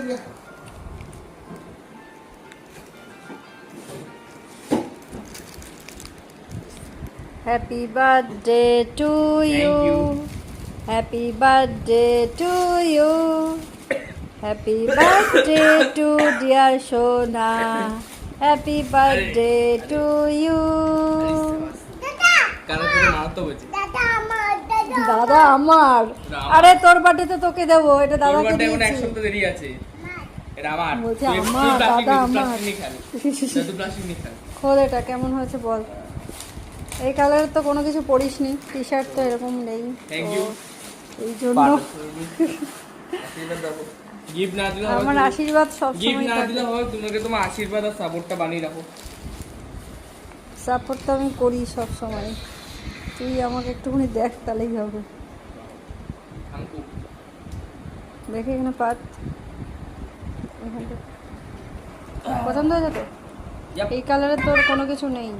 Happy birthday to you. Happy birthday to you. Happy birthday to dear Shona. Happy birthday to you. দাদা আমার, আরে তোর বার্থডেতে তোকে দেবো, এটা দাদাকে দিয়েছি। এক সপ্তাহ দেরি আছে, এটা আমার বলছে আমার, দাদা আমার। খোল এটা কেমন হয়েছে বল। এই কালারের তো কোনো কিছু পরিসনি, টি শার্ট তো এরকম নেই, এই জন্য গিফট না দিলে আমার আশীর্বাদ সব সময় গিফট না দিলে হয়, তোমাকে তোমার আশীর্বাদ আর সাপোর্টটা বানিয়ে রাখো। সাপোর্ট তো আমি করি সব সময়, তুই আমাকে একটুখানি দেখ তাহলেই হবে। দেখে এখানে পাত, পছন্দ হয়েছে তো? এই কালারের তোর কোনো কিছু নেই।